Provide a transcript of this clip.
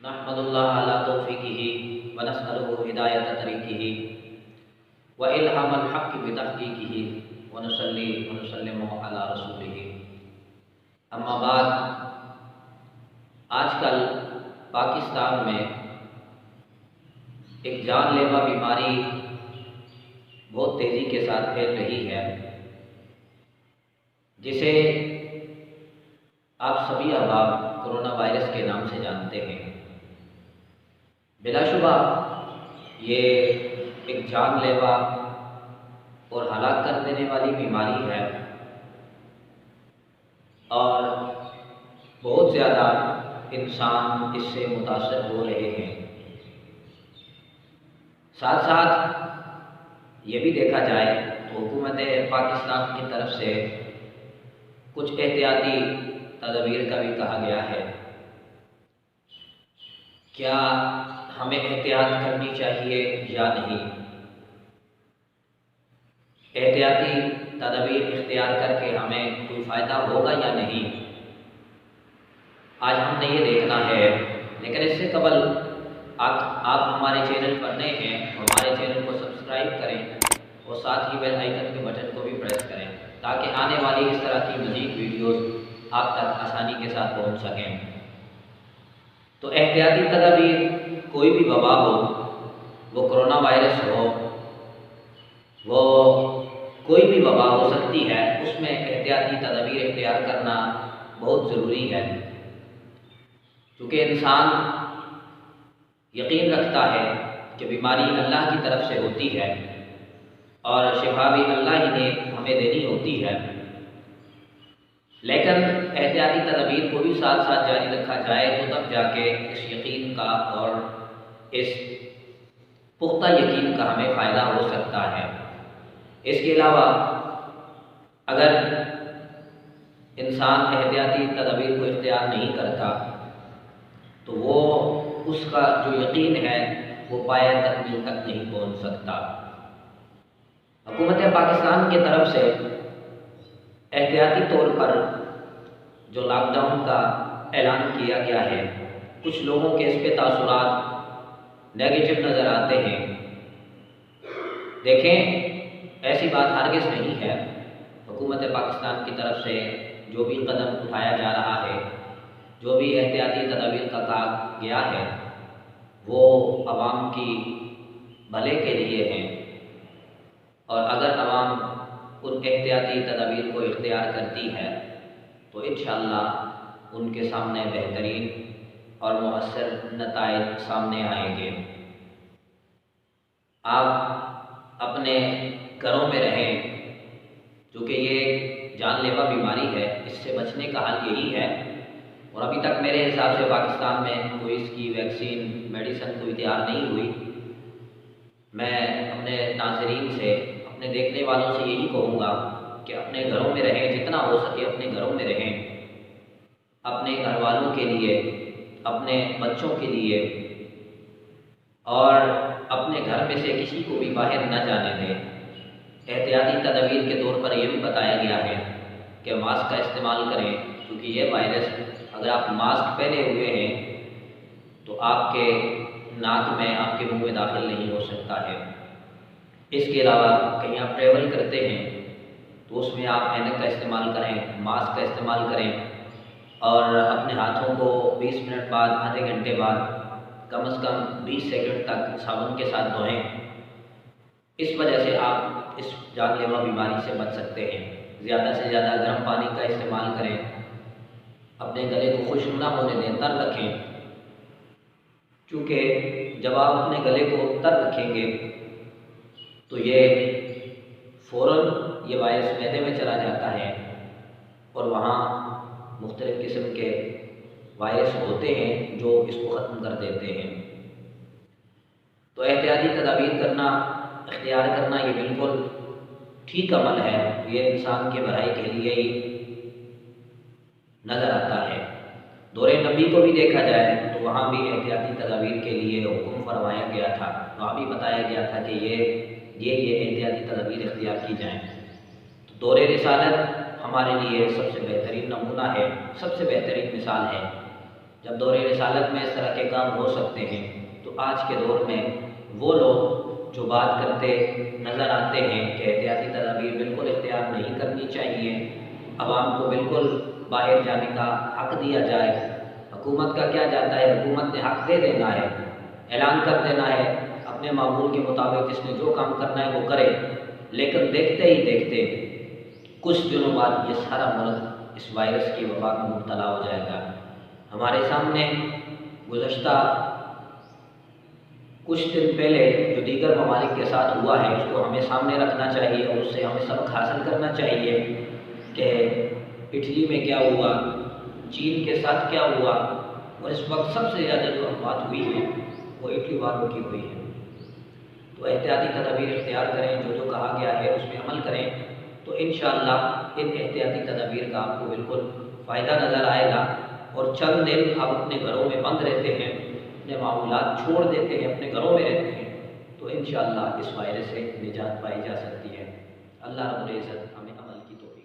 नहमदुल्लाह अला तौफीक़िही व नस्अलुहु हिदायत तरीक़िही व इल्हामल हक़्क़ि बितहक़ीक़िही व नुसल्ली व नुसल्लिमु अला रसूलिही। अम्मा बाद, आजकल पाकिस्तान में एक जानलेवा बीमारी बहुत तेज़ी के साथ फैल रही है, जिसे आप सभी अहबाब कोरोना वायरस के नाम से जानते हैं। बिलाशुबा ये एक जानलेवा और हलाक कर देने वाली बीमारी है और बहुत ज़्यादा इंसान इससे मुतासर हो रहे हैं। साथ साथ ये भी देखा जाए तो हुकूमत पाकिस्तान की तरफ से कुछ एहतियाती तदबीर का भी कहा गया है। क्या हमें एहतियात करनी चाहिए या नहीं? एहतियाती तदबीर इख्तियार करके हमें कोई फ़ायदा होगा या नहीं, आज हमने ये देखना है। लेकिन इससे कबल आप हमारे चैनल पर नए हैं तो हमारे चैनल को सब्सक्राइब करें और साथ ही बेल आइकन के बटन को भी प्रेस करें, ताकि आने वाली इस तरह की मज़ीद वीडियोस आप तक आसानी के साथ पहुंच सकें। तो एहतियाती तदबीर, कोई भी वबा हो, वो कोरोना वायरस हो, वो कोई भी वबा हो सकती है, उसमें एहतियाती तदबीर इख्तियार करना बहुत ज़रूरी है। क्योंकि इंसान यकीन रखता है कि बीमारी अल्लाह की तरफ से होती है और शिफा भी अल्लाह ही ने हमें देनी होती है। लेकिन एहतियाती तदबीर को भी साथ साथ जारी रखा जाए तो तब जाके इस यकीन का और इस पुख्ता यकीन का हमें फ़ायदा हो सकता है। इसके अलावा अगर इंसान एहतियाती तदबीर को इख्तियार नहीं करता तो वो उसका जो यकीन है वो पाया तकमील तक नहीं पहुँच सकता। हुकूमत पाकिस्तान की तरफ से एहतियाती तौर पर जो लॉकडाउन का ऐलान किया गया है, कुछ लोगों के इस पे तासुरात नेगेटिव नज़र आते हैं। देखें, ऐसी बात हरगिज़ नहीं है। हुकूमत पाकिस्तान की तरफ से जो भी कदम उठाया जा रहा है, जो भी एहतियाती तदबीर का कहा गया है, वो आवाम की भले के लिए हैं। और अगर आवाम उन एहतियाती तदबीर को इख्तियार करती है तो इंशाअल्लाह उनके सामने बेहतरीन और मुअस्सर नताइज सामने आएंगे। आप अपने घरों में रहें, क्योंकि ये जानलेवा बीमारी है, इससे बचने का हल यही है। और अभी तक मेरे हिसाब से पाकिस्तान में कोई इसकी वैक्सीन, मेडिसिन कोई तैयार नहीं हुई। मैं अपने नाज़रीन से, अपने देखने वालों से यही कहूँगा कि अपने घरों में रहें, जितना हो सके अपने घरों में रहें, अपने घर वालों के लिए, अपने बच्चों के लिए, और अपने घर में से किसी को भी बाहर न जाने दें। एहतियाती तदबीर के तौर पर यह भी बताया गया है कि मास्क का इस्तेमाल करें, क्योंकि ये वायरस अगर आप मास्क पहने हुए हैं तो आपके नाक में, आपके मुंह में दाखिल नहीं हो सकता है। इसके अलावा कहीं आप ट्रैवल करते हैं तो उसमें आप ऐनक का इस्तेमाल करें, मास्क का इस्तेमाल करें, और अपने हाथों को 20 मिनट बाद, आधे घंटे बाद, कम से कम 20 सेकंड तक साबुन के साथ धोएं। इस वजह से आप इस जानलेवा बीमारी से बच सकते हैं। ज़्यादा से ज़्यादा गर्म पानी का इस्तेमाल करें, अपने गले को खुश्क ना होने दें, तर रखें, क्योंकि जब आप अपने गले को तर रखेंगे तो ये फ़ौरन ये वायरस मैदे में चला जाता है और वहाँ मुख्तलिफ़ किस्म के वायरस होते हैं जो इसको ख़त्म कर देते हैं। तो एहतियाती तदाबीर करना, इख्तियार करना, ये बिल्कुल ठीक अमल है। ये इंसान के भलाई के लिए ही नज़र आता है। दौरे नबी को भी देखा जाए तो वहाँ भी एहतियाती तदाबीर के लिए हुक्म फरमाया गया था। वहाँ भी बताया गया था कि ये एहतियाती तदाबीर इख्तियार की जाएँ। तो दौरे रिसालत हमारे लिए सबसे बेहतरीन नमूना है, सबसे बेहतरीन मिसाल है جب دور رسالت میں اس طرح کے کام ہو سکتے ہیں تو آج کے دور میں وہ لوگ جو بات کرتے نظر آتے ہیں کہ احتیاطی تدابیر بالکل اختیار نہیں کرنی چاہیے، عوام کو بالکل باہر جانے کا حق دیا جائے، حکومت کا کیا جاتا ہے، حکومت نے حق دے دینا ہے، اعلان کر دینا ہے، اپنے معمول کے مطابق جس نے جو کام کرنا ہے وہ کرے، لیکن دیکھتے ہی دیکھتے کچھ دنوں بعد یہ سارا ملک اس وائرس کی وبا میں مبتلا ہو جائے گا۔ ہمارے سامنے گزشتہ کچھ دن پہلے جو دیگر ممالک کے ساتھ ہوا ہے اس کو ہمیں سامنے رکھنا چاہیے اور اس سے ہمیں سبق حاصل کرنا چاہیے کہ اٹلی میں کیا ہوا، چین کے ساتھ کیا ہوا، اور اس وقت سب سے زیادہ جو بات ہوئی ہے وہ اٹلی والوں کی ہوئی ہے۔ تو احتیاطی تدابیر اختیار کریں، جو جو کہا گیا ہے اس میں عمل کریں، تو انشاءاللہ ان احتیاطی تدابیر کا آپ کو بالکل فائدہ نظر آئے گا، اور چند دن آپ اپنے گھروں میں بند رہتے ہیں، اپنے معمولات چھوڑ دیتے ہیں، اپنے گھروں میں رہتے ہیں، تو انشاءاللہ اس وائرس سے نجات پائی جا سکتی ہے۔ اللہ رب العزت ہمیں عمل کی توفیق